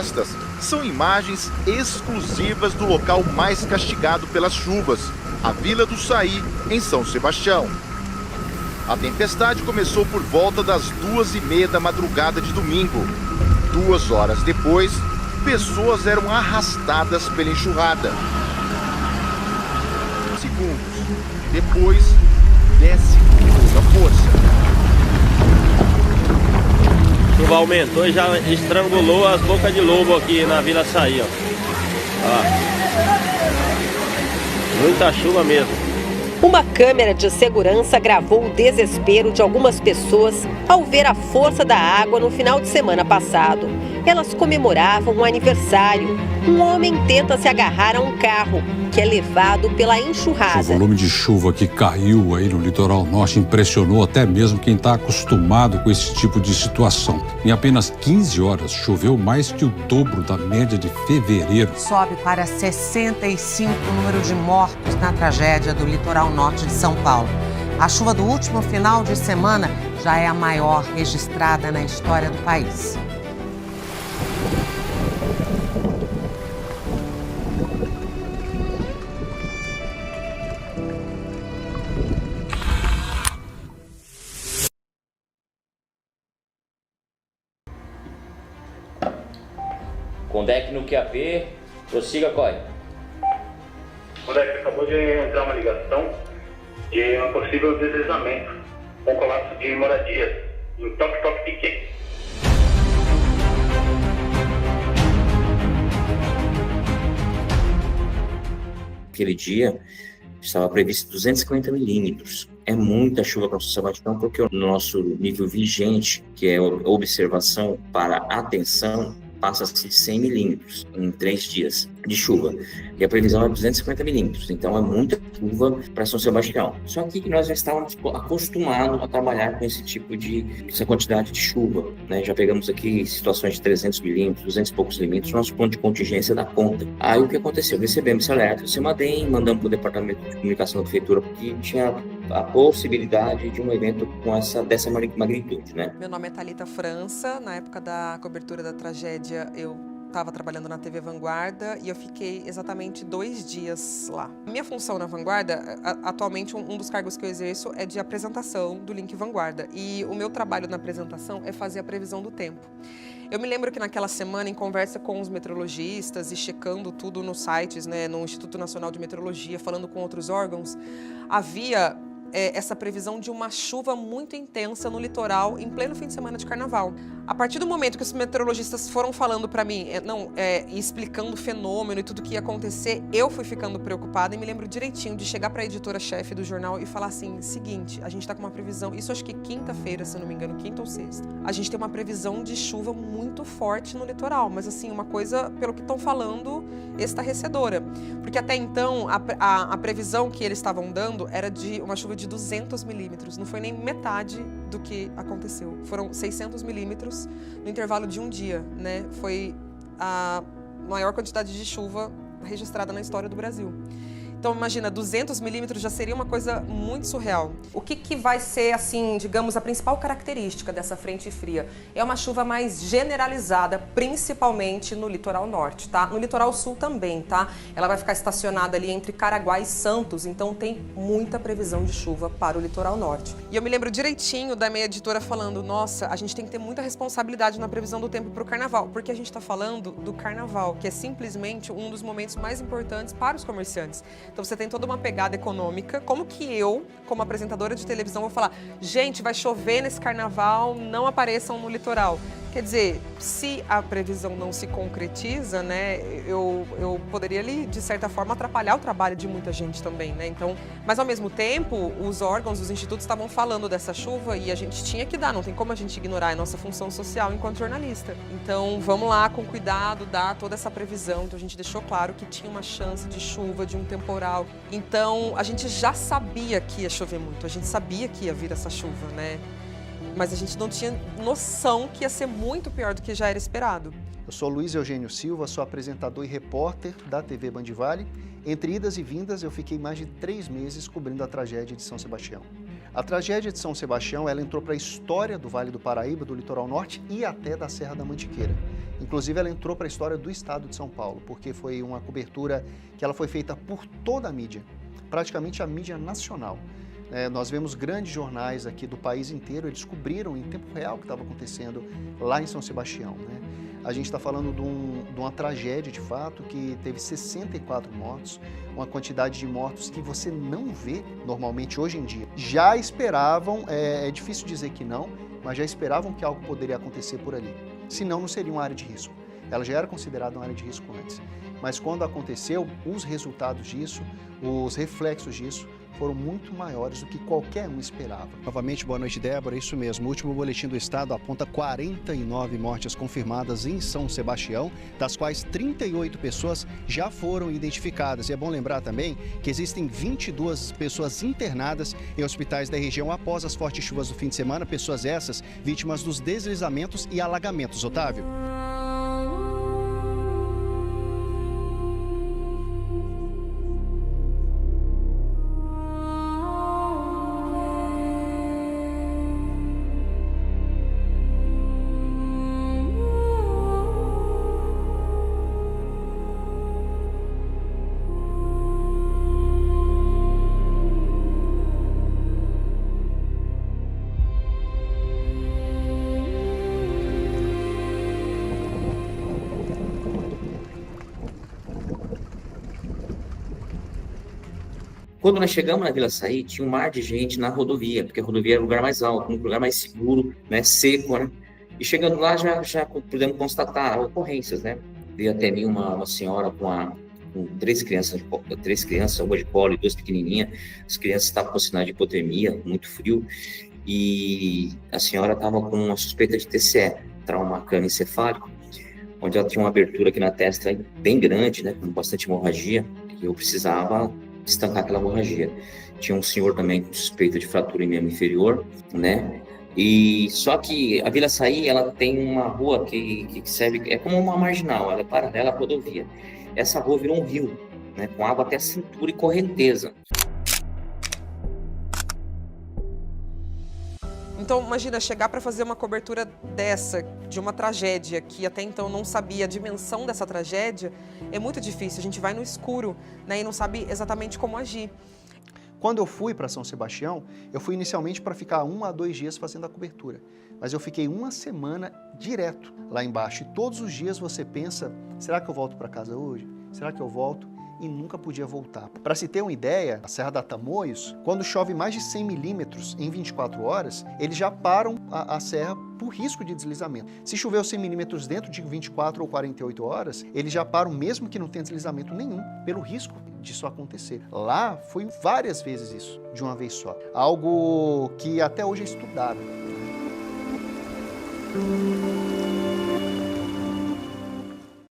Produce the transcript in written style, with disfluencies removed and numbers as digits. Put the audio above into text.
Estas são imagens exclusivas do local mais castigado pelas chuvas, a Vila do Saí, em São Sebastião. A tempestade começou por volta das 2h30 da madrugada de domingo. 2 horas depois, pessoas eram arrastadas pela enxurrada. Segundos depois, desce com toda a força. A chuva aumentou e já estrangulou as bocas de lobo aqui na Vila Saí, ó. Muita chuva mesmo. Uma câmera de segurança gravou o desespero de algumas pessoas ao ver a força da água no final de semana passado. Elas comemoravam um aniversário. Um homem tenta se agarrar a um carro, que é levado pela enxurrada. O volume de chuva que caiu aí no litoral norte impressionou até mesmo quem está acostumado com esse tipo de situação. Em apenas 15 horas, choveu mais que o dobro da média de fevereiro. Sobe para 65 o número de mortos na tragédia do litoral norte de São Paulo. A chuva do último final de semana já é a maior registrada na história do país. Condec no QAP, prossiga, COI. Condec, acabou de entrar uma ligação de um possível deslizamento com colapso de moradias em Toque Piquet. Aquele dia estava previsto 250 milímetros. É muita chuva para o São Sebastião, porque o nosso nível vigente, que é a observação para atenção, passa-se de 100 milímetros em 3 dias de chuva. E a previsão é 250 milímetros. Então é muita chuva para São Sebastião. Só que nós já estávamos acostumados a trabalhar com essa quantidade de chuva, né? Já pegamos aqui situações de 300 milímetros, 200 e poucos milímetros. Nosso ponto de contingência dá conta. Aí o que aconteceu? Recebemos esse alerta do CEMADEM, mandamos para o Departamento de Comunicação da Prefeitura, porque tinha a possibilidade de um evento dessa magnitude, né? Meu nome é Thalita França. Na época da cobertura da tragédia, eu estava trabalhando na TV Vanguarda e eu fiquei exatamente 2 dias lá. Minha função na Vanguarda, atualmente um dos cargos que eu exerço é de apresentação do Link Vanguarda. E o meu trabalho na apresentação é fazer a previsão do tempo. Eu me lembro que naquela semana, em conversa com os meteorologistas e checando tudo nos sites, né, no Instituto Nacional de Meteorologia, falando com outros órgãos, havia essa previsão de uma chuva muito intensa no litoral em pleno fim de semana de carnaval. A partir do momento que os meteorologistas foram falando para mim, e explicando o fenômeno e tudo o que ia acontecer, eu fui ficando preocupada e me lembro direitinho de chegar para a editora-chefe do jornal e falar assim, seguinte, a gente está com uma previsão, isso acho que quinta-feira, se não me engano, quinta ou sexta, a gente tem uma previsão de chuva muito forte no litoral, mas assim, uma coisa, pelo que estão falando, estarrecedora. Porque até então, a previsão que eles estavam dando era de uma chuva de 200 milímetros, não foi nem metade do que aconteceu. Foram 600 milímetros no intervalo de um dia, né? Foi a maior quantidade de chuva registrada na história do Brasil. Então, imagina, 200 milímetros já seria uma coisa muito surreal. O que vai ser, assim, digamos, a principal característica dessa frente fria? É uma chuva mais generalizada, principalmente no litoral norte, tá? No litoral sul também, tá? Ela vai ficar estacionada ali entre Caraguá e Santos, então tem muita previsão de chuva para o litoral norte. E eu me lembro direitinho da minha editora falando, nossa, a gente tem que ter muita responsabilidade na previsão do tempo para o carnaval, porque a gente está falando do carnaval, que é simplesmente um dos momentos mais importantes para os comerciantes. Então você tem toda uma pegada econômica. Como que eu, como apresentadora de televisão, vou falar, gente, vai chover nesse carnaval, não apareçam no litoral? Quer dizer, se a previsão não se concretiza, né, eu poderia ali, de certa forma, atrapalhar o trabalho de muita gente também, né? Então, mas ao mesmo tempo, os órgãos, os institutos estavam falando dessa chuva e a gente tinha que dar, não tem como a gente ignorar, é nossa função social enquanto jornalista. Então, vamos lá, com cuidado, dar toda essa previsão. Então, a gente deixou claro que tinha uma chance de chuva, de um temporal. Então, a gente já sabia que ia chover muito, a gente sabia que ia vir essa chuva, né? Mas a gente não tinha noção que ia ser muito pior do que já era esperado. Eu sou Luiz Eugênio Silva, sou apresentador e repórter da TV Band Vale. Entre idas e vindas, eu fiquei mais de 3 meses cobrindo a tragédia de São Sebastião. A tragédia de São Sebastião, ela entrou para a história do Vale do Paraíba, do Litoral Norte e até da Serra da Mantiqueira. Inclusive, ela entrou para a história do estado de São Paulo, porque foi uma cobertura que ela foi feita por toda a mídia, praticamente a mídia nacional. Nós vemos grandes jornais aqui do país inteiro, eles cobriram em tempo real o que estava acontecendo lá em São Sebastião, né? A gente está falando de uma tragédia, de fato, que teve 64 mortos, uma quantidade de mortos que você não vê normalmente hoje em dia. Já esperavam, é difícil dizer que não, mas já esperavam que algo poderia acontecer por ali. Senão, não seria uma área de risco. Ela já era considerada uma área de risco antes. Mas quando aconteceu, os resultados disso, os reflexos disso, foram muito maiores do que qualquer um esperava. Novamente, boa noite, Débora. Isso mesmo, o último boletim do estado aponta 49 mortes confirmadas em São Sebastião, das quais 38 pessoas já foram identificadas. E é bom lembrar também que existem 22 pessoas internadas em hospitais da região após as fortes chuvas do fim de semana, pessoas essas vítimas dos deslizamentos e alagamentos. Otávio. Quando nós chegamos na Vila Saí, tinha um mar de gente na rodovia, porque a rodovia era o lugar mais alto, um lugar mais seguro, né, seco, né? E chegando lá, já pudemos constatar ocorrências, né? Veio até mim uma senhora com 3 crianças, uma de colo e 2 pequenininhas. As crianças estavam com sinal de hipotermia, muito frio, e a senhora estava com uma suspeita de TCE, trauma crânioencefálico, onde ela tinha uma abertura aqui na testa bem grande, né, com bastante hemorragia, e eu precisava estancar aquela hemorragia. Tinha um senhor também com suspeita de fratura em membro inferior, né? E só que a Vila Saí, ela tem uma rua que serve, é como uma marginal, ela é paralela à rodovia. Essa rua virou um rio, né? Com água até a cintura e correnteza. Então, imagina, chegar para fazer uma cobertura dessa, de uma tragédia, que até então não sabia a dimensão dessa tragédia, é muito difícil. A gente vai no escuro, né, e não sabe exatamente como agir. Quando eu fui para São Sebastião, eu fui inicialmente para ficar 1 a 2 dias fazendo a cobertura. Mas eu fiquei 1 semana direto lá embaixo. E todos os dias você pensa, será que eu volto para casa hoje? Será que eu volto? E nunca podia voltar. Para se ter uma ideia, a Serra da Tamoios, quando chove mais de 100 milímetros em 24 horas, eles já param a serra por risco de deslizamento. Se chover 100 milímetros dentro de 24 ou 48 horas, eles já param mesmo que não tenha deslizamento nenhum, pelo risco disso acontecer. Lá foi várias vezes isso, de uma vez só. Algo que até hoje é estudado.